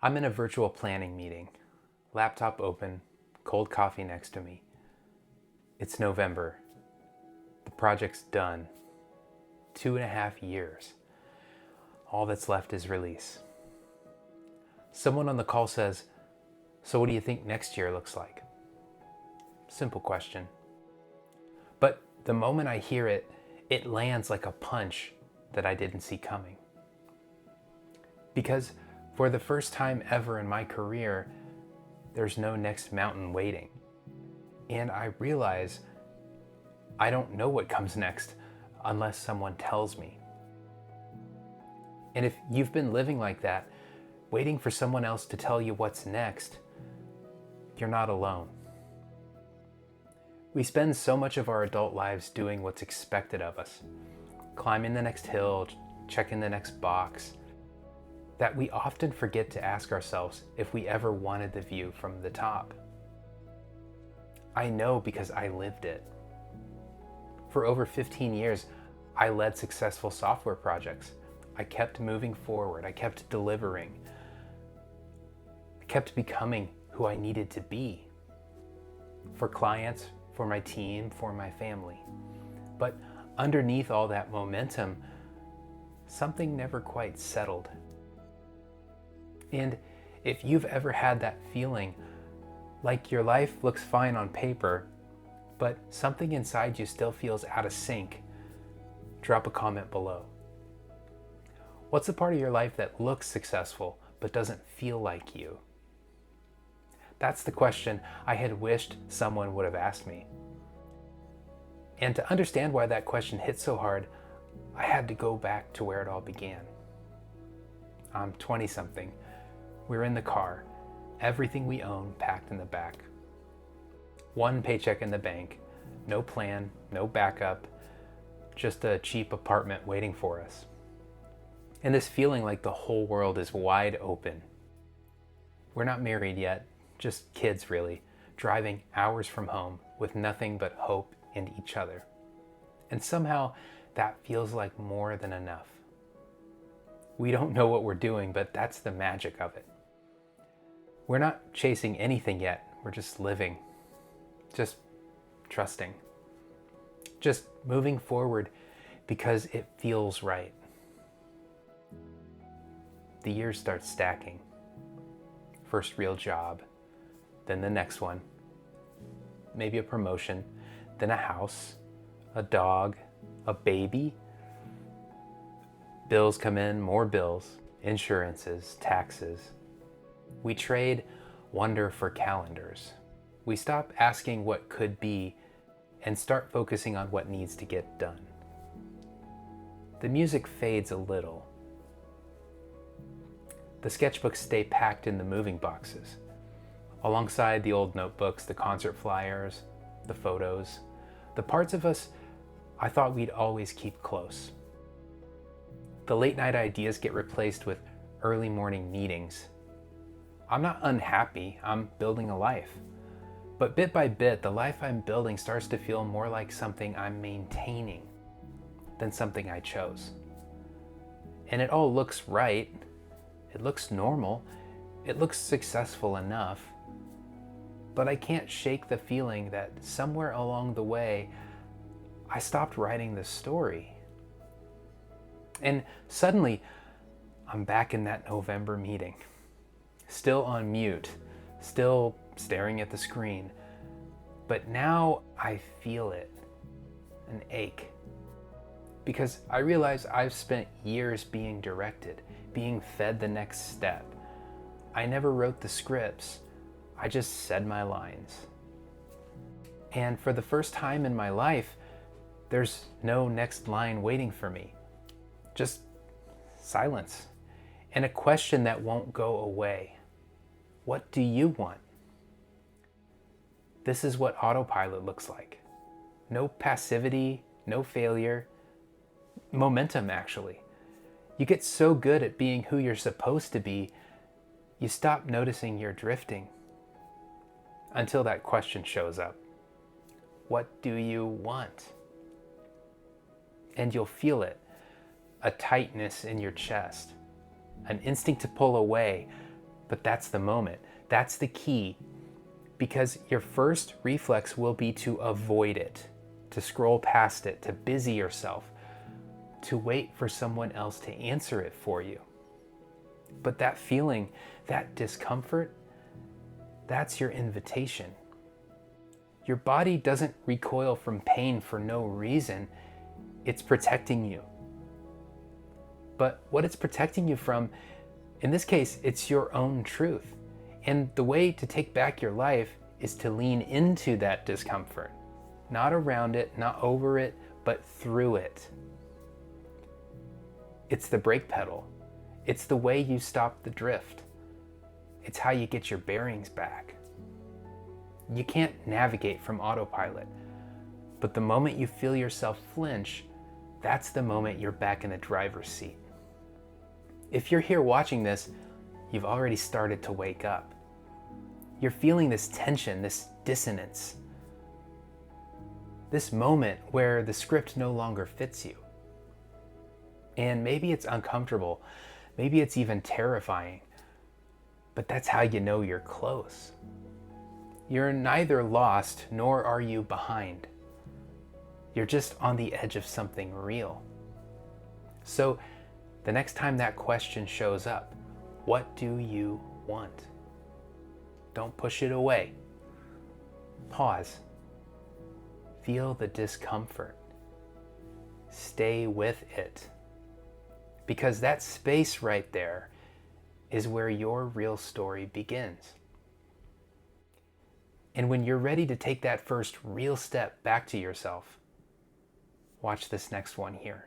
I'm in a virtual planning meeting, laptop open, cold coffee next to me. It's November. The project's done. 2.5 years. All that's left is release. Someone on the call says, "So what do you think next year looks like?" Simple question. But the moment I hear it, it lands like a punch that I didn't see coming. Because for the first time ever in my career, there's no next mountain waiting. And I realize I don't know what comes next unless someone tells me. And if you've been living like that, waiting for someone else to tell you what's next, you're not alone. We spend so much of our adult lives doing what's expected of us, climbing the next hill, checking the next box, that we often forget to ask ourselves if we ever wanted the view from the top. I know because I lived it. For over 15 years, I led successful software projects. I kept moving forward. I kept delivering. I kept becoming who I needed to be. For clients, for my team, for my family. But underneath all that momentum, something never quite settled. And if you've ever had that feeling, like your life looks fine on paper, but something inside you still feels out of sync, drop a comment below. What's the part of your life that looks successful but doesn't feel like you? That's the question I had wished someone would have asked me. And to understand why that question hit so hard, I had to go back to where it all began. I'm 20-something. We're in the car, everything we own packed in the back. One paycheck in the bank, no plan, no backup, just a cheap apartment waiting for us. And this feeling like the whole world is wide open. We're not married yet, just kids really, driving hours from home with nothing but hope in each other. And somehow that feels like more than enough. We don't know what we're doing, but that's the magic of it. We're not chasing anything yet, we're just living, just trusting, just moving forward because it feels right. The years start stacking. First real job, then the next one, maybe a promotion, then a house, a dog, a baby. Bills come in, more bills, insurances, taxes. We trade wonder for calendars. We stop asking what could be and start focusing on what needs to get done. The music fades a little. The sketchbooks stay packed in the moving boxes, alongside the old notebooks, the concert flyers, the photos, the parts of us I thought we'd always keep close. The late night ideas get replaced with early morning meetings. I'm not unhappy, I'm building a life. But bit by bit, the life I'm building starts to feel more like something I'm maintaining than something I chose. And it all looks right, it looks normal, it looks successful enough, but I can't shake the feeling that somewhere along the way, I stopped writing the story. And suddenly, I'm back in that November meeting. Still on mute, still staring at the screen. But now I feel it, an ache. Because I realize I've spent years being directed, being fed the next step. I never wrote the scripts, I just said my lines. And for the first time in my life, there's no next line waiting for me. Just silence. And a question that won't go away. What do you want? This is what autopilot looks like. No passivity, no failure. Momentum, actually. You get so good at being who you're supposed to be, you stop noticing you're drifting. Until that question shows up. What do you want? And you'll feel it. A tightness in your chest. An instinct to pull away, But that's the moment. That's the key. Because your first reflex will be to avoid it, to scroll past it, to busy yourself, to wait for someone else to answer it for you. But that feeling, that discomfort, that's your invitation. Your body doesn't recoil from pain for no reason. It's protecting you. But what it's protecting you from, in this case, it's your own truth. And the way to take back your life is to lean into that discomfort. Not around it, not over it, but through it. It's the brake pedal. It's the way you stop the drift. It's how you get your bearings back. You can't navigate from autopilot, but the moment you feel yourself flinch, that's the moment you're back in the driver's seat. If you're here watching this, you've already started to wake up. You're feeling this tension, this dissonance, this moment where the script no longer fits you. And maybe it's uncomfortable, maybe it's even terrifying, but that's how you know you're close. You're neither lost nor are you behind. You're just on the edge of something real. So the next time that question shows up, what do you want? Don't push it away. Pause. Feel the discomfort. Stay with it. Because that space right there is where your real story begins. And when you're ready to take that first real step back to yourself, watch this next one here.